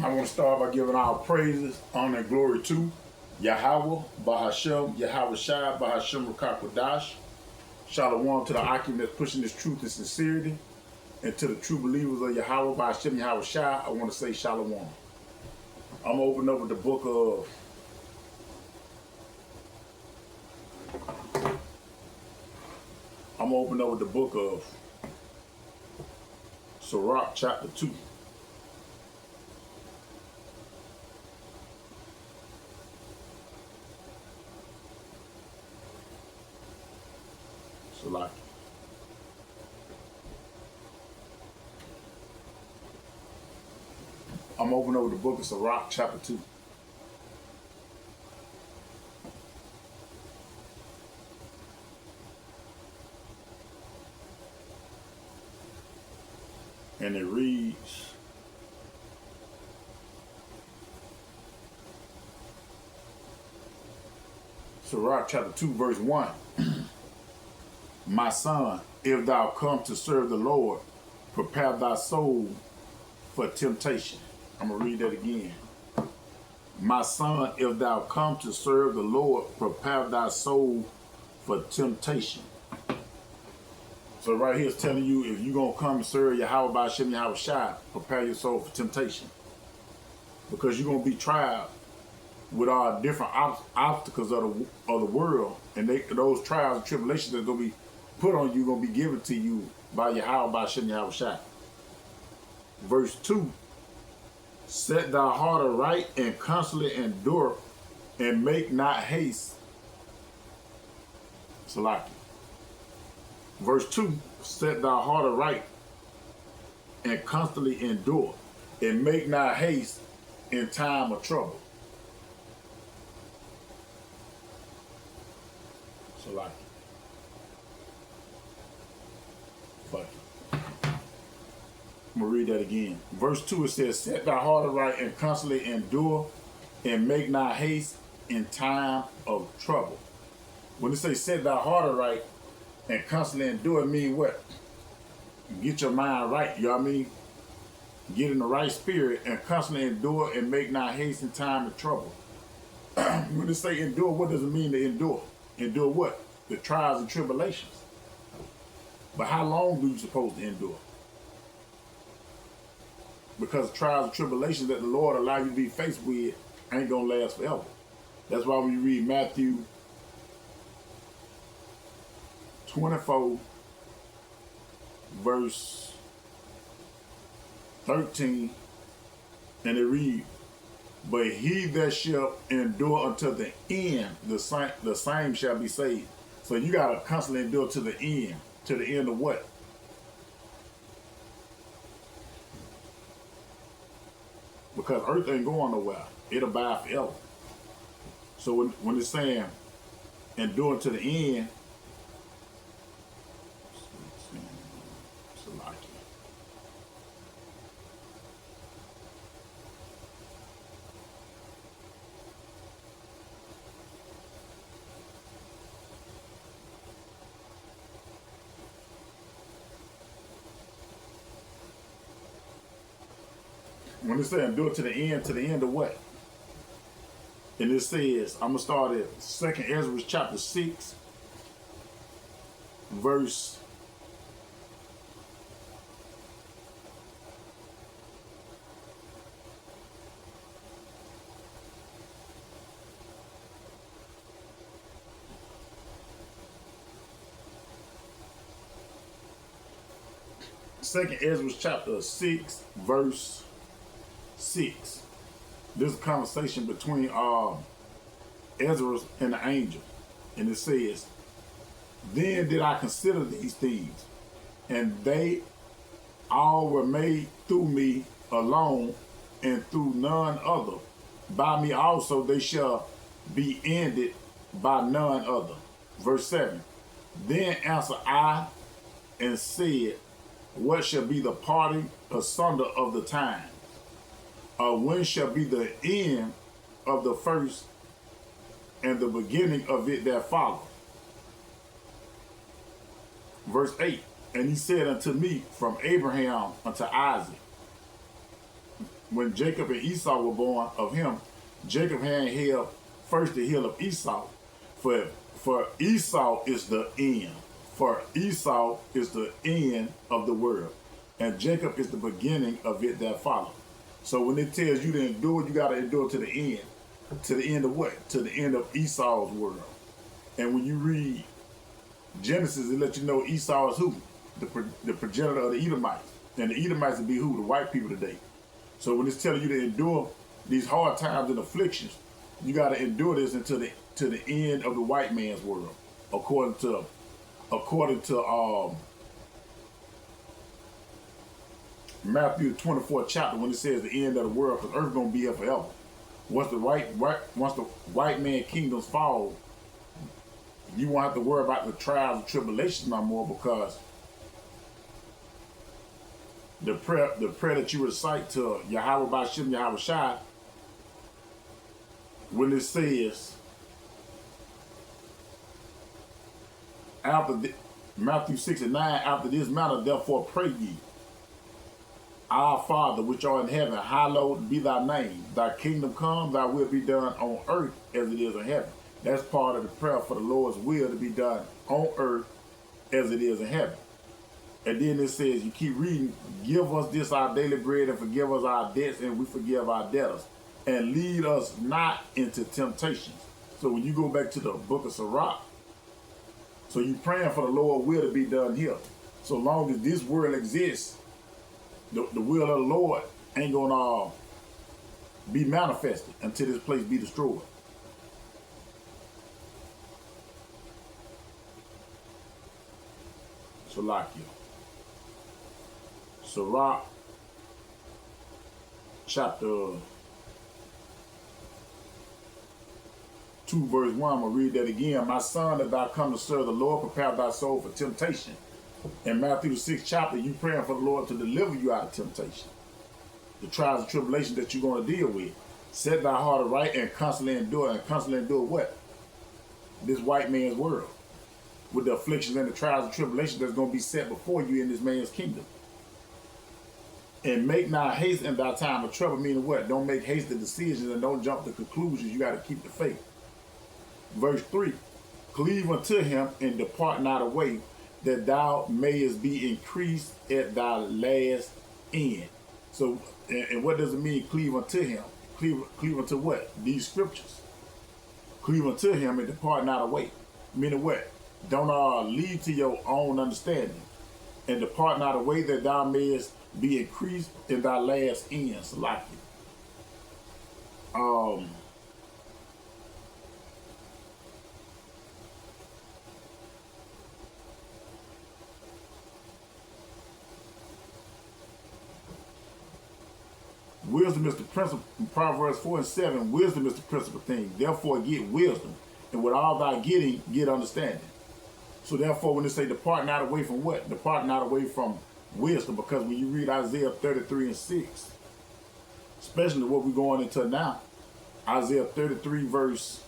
I want to start by giving our praises, honor, and glory to Yahweh, Bahashem, Yahweh Shai, Bahashem Rakakwadash. Shalom to the Akim that's pushing this truth and sincerity. And to the true believers of Yahweh, Bahashem, Yahweh Shai, I want to say Shalom. I'm going to open up with the book of Sirach, chapter 2. Salaki. I'm opening over the book of Sirach, chapter 2. And it reads, Sirach chapter 2, verse 1. My son, if thou come to serve the Lord, prepare thy soul for temptation. I'm going to read that again. My son, if thou come to serve the Lord, prepare thy soul for temptation. So right here is telling you, if you're going to come and serve Yahweh Bahashem Yahweh Shai, prepare your soul for temptation. Because you're going to be tried with all different obstacles of the world. And those trials and tribulations that are going to be put on you, going to be given to you by Yahweh Bahashem Yahweh Shai. Verse 2. Set thy heart aright and constantly endure, and make not haste. Salaki. Verse 2, set thy heart aright and constantly endure, and make not haste in time of trouble. Salaki. Fuck it. I'm going to read that again. Verse 2, it says, set thy heart aright and constantly endure, and make not haste in time of trouble. When it says set thy heart aright and constantly endure, it mean what? Get your mind right, you know what I mean? Get in the right spirit and constantly endure and make not haste in time of trouble. When it say endure, what does it mean to endure? Endure what? The trials and tribulations. But how long do you supposed to endure? Because the trials and tribulations that the Lord allow you to be faced with ain't gonna last forever. That's why when you read Matthew 24, verse 13, and it reads, but he that shall endure until the end, the same shall be saved. So you gotta constantly endure to the end. To the end of what? Because earth ain't going nowhere. It'll abide forever. So when it's saying endure to the end, when it says endure to the end of what? And it says, I'm going to start at 2nd Ezra chapter 6, verse 2nd Ezra chapter 6, verse 6. There's a conversation between Ezra and the angel. And it says, then did I consider these things, and they all were made through me alone, and through none other. By me also they shall be ended, by none other. Verse 7. Then answered I and said, what shall be the parting asunder of the time? When shall be the end of the first and the beginning of it that follow? Verse 8, and he said unto me, from Abraham unto Isaac. when Jacob and Esau were born of him, Jacob had held first the hill of Esau. For Esau is the end. For Esau is the end of the world. And Jacob is the beginning of it that follows. So when it tells you to endure, you got to endure to the end. To the end of what? To the end of Esau's world. And when you read Genesis, it lets you know Esau is who? The progenitor of the Edomites. And the Edomites would be who? The white people today. So when it's telling you to endure these hard times and afflictions, you got to endure this until to the end of the white man's world, according to Matthew 24th chapter, when it says the end of the world, because earth gonna be here forever. Once the white man kingdoms fall, you won't have to worry about the trials and tribulations no more, because the prayer that you recite to Yahweh B'Shem Yahweh Shai, when it says Matthew 6:9, after this manner therefore pray ye, Our Father which art in heaven, hallowed be thy name. Thy kingdom come, thy will be done on earth as it is in heaven. That's part of the prayer for the Lord's will to be done on earth as it is in heaven. And then it says, you keep reading, give us this our daily bread and forgive us our debts and we forgive our debtors. And lead us not into temptations. So when you go back to the book of Sirach, so you praying for the Lord's will to be done here. So long as this world exists, the will of the Lord ain't gonna be manifested until this place be destroyed. Salakia. Sirach chapter 2 verse 1, I'm going to read that again. My son, that thou come to serve the Lord, prepare thy soul for temptation. In Matthew the 6th chapter, you praying for the Lord to deliver you out of temptation. The trials and tribulations that you're going to deal with. Set thy heart aright and constantly endure. And constantly endure what? This white man's world. With the afflictions and the trials and tribulations that's going to be set before you in this man's kingdom. And make not haste in thy time of trouble, meaning what? Don't make hasty decisions and don't jump to conclusions. You got to keep the faith. Verse 3, cleave unto him and depart not away, that thou mayest be increased at thy last end. So, and what does it mean, cleave unto him? Cleave unto what? These scriptures. Cleave unto him and depart not away. Meaning what? Don't lead to your own understanding. And depart not away, that thou mayest be increased in thy last end. Salakia. Wisdom is the principal, Proverbs 4:7, wisdom is the principal thing. Therefore get wisdom, and with all thy getting, get understanding. So therefore when they say depart not away from what? Depart not away from wisdom, because when you read Isaiah 33:6, especially what we're going into now, Isaiah 33 verse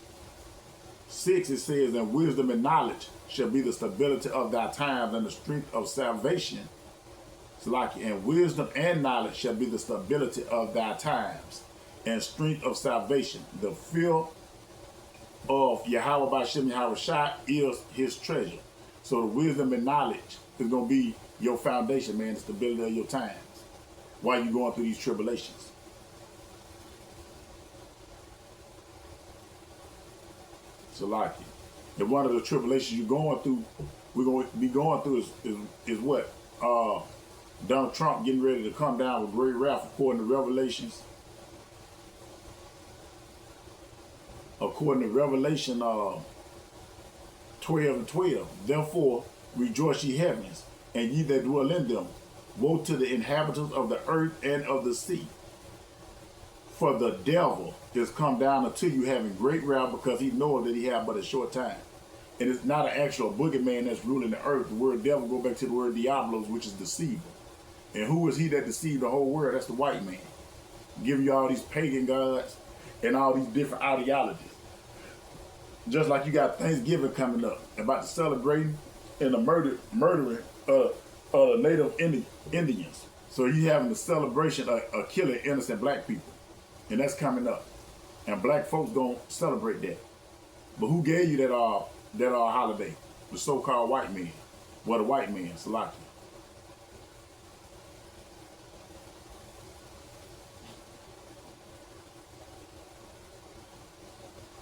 6, it says, and wisdom and knowledge shall be the stability of thy times and the strength of salvation. And wisdom and knowledge shall be the stability of thy times and strength of salvation. The fear of Yahweh B'Shem Yahweh Shai is his treasure. So the wisdom and knowledge is going to be your foundation, man, the stability of your times while you're going through these tribulations. Salakia. And one of the tribulations you're going through, we're going to be going through is what? Donald Trump getting ready to come down with great wrath, according to Revelation 12:12. Therefore rejoice ye heavens, and ye that dwell in them. Woe to the inhabitants of the earth and of the sea. For the devil is come down unto you having great wrath, because he knoweth that he hath but a short time. And it's not an actual boogeyman that's ruling the earth. The word devil go back to the word diablos, which is deceiver. And who is he that deceived the whole world? That's the white man. Giving you all these pagan gods and all these different ideologies. Just like you got Thanksgiving coming up, about to celebrating and the murdering of the native Indians. So you having the celebration of killing innocent black people. And that's coming up. And black folks gonna celebrate that. But who gave you that holiday? The so-called white man. Well, the white man, Salaki.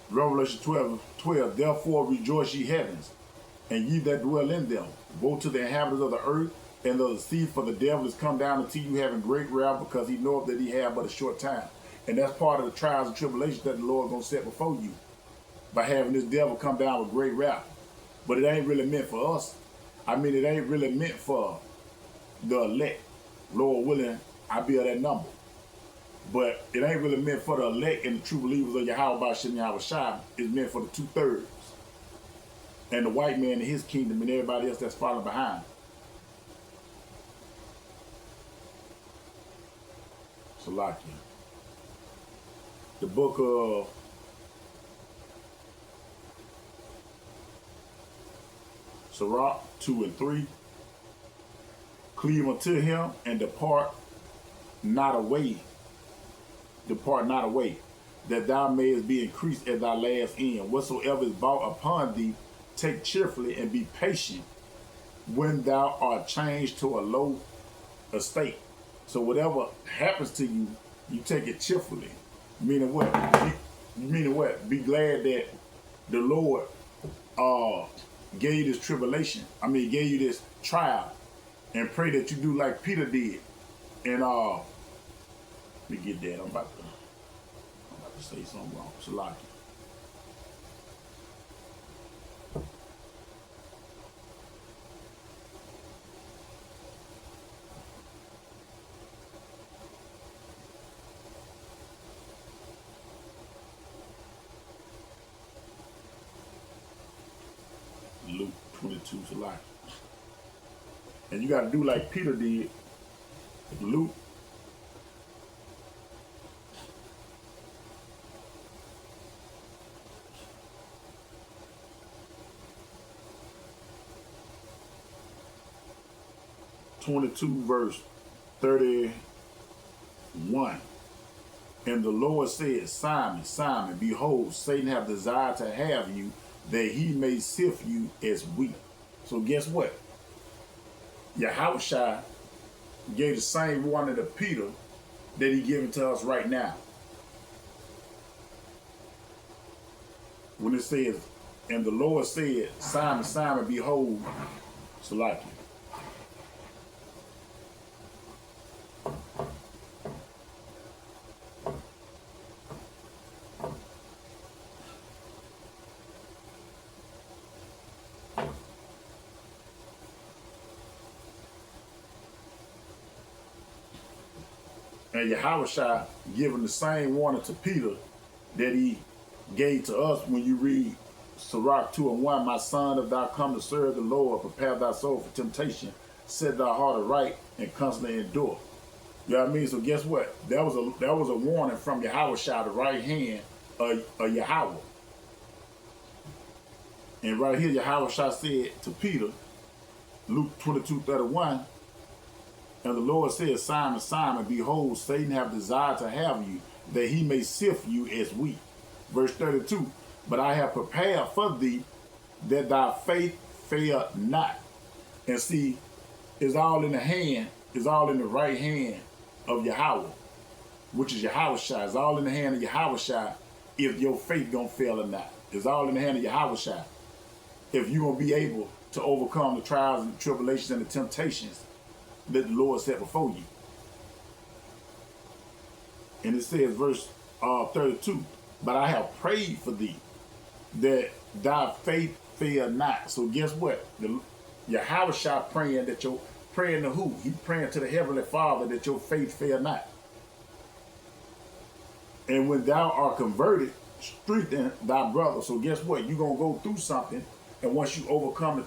Revelation 12, therefore rejoice ye heavens, and ye that dwell in them. Woe to the inhabitants of the earth and of the sea, for the devil is come down unto you having great wrath, because he knoweth that he have but a short time. And that's part of the trials and tribulations that the Lord gonna set before you, by having this devil come down with great wrath. But it ain't really meant for us. I mean, it ain't really meant for the elect. Lord willing, I be of that number. But it ain't really meant for the elect and the true believers of Yahweh Shem Yahweh Shai. It's meant for the 2/3. And the white man in his kingdom and everybody else that's following behind. Salakia. The book of Sirach 2 and 3. Cleave unto him and depart not away. Depart not away, that thou mayest be increased at thy last end. Whatsoever is brought upon thee, take cheerfully and be patient when thou art changed to a low estate. So whatever happens to you, you take it cheerfully. Meaning what? Meaning what? Be glad that the Lord gave you this tribulation. I mean, gave you this trial, and pray that you do like Peter did. And let me get that. I'm about to say something wrong. Salaki. Luke 22, Salaki. And you got to do like Peter did. Luke 22 verse 31. And the Lord said, Simon, Simon, behold, Satan hath desired to have you, that he may sift you as wheat. So guess what? Yahushua gave the same warning to Peter that he giving to us right now. When it says, and the Lord said, Simon, Simon, behold, Salaki. And Yahushua giving the same warning to Peter that he gave to us when you read Sirach 2 and 1, my son, if thou come to serve the Lord, prepare thy soul for temptation, set thy heart aright, and constantly endure. You know what I mean? So guess what? That was a warning from Yahushua, the right hand of Yahweh. And right here, Yahushua said to Peter, Luke 22:31, and the Lord said, Simon, Simon, behold, Satan hath desired to have you, that he may sift you as wheat. Verse 32, but I have prepared for thee that thy faith fail not. And see, it's all in the hand, it's all in the right hand of Yahweh, which is Yahushua. It's all in the hand of Yahushua if your faith gonna fail or not. It's all in the hand of Yahushua if you're gonna be able to overcome the trials and the tribulations and the temptations that the Lord set before you. And it says, verse 32, but I have prayed for thee that thy faith fail not. So guess what? Yahushua praying that your praying to who? He praying to the Heavenly Father that your faith fail not. And when thou art converted, strengthen thy brother. So guess what? You're gonna go through something, and once you overcome the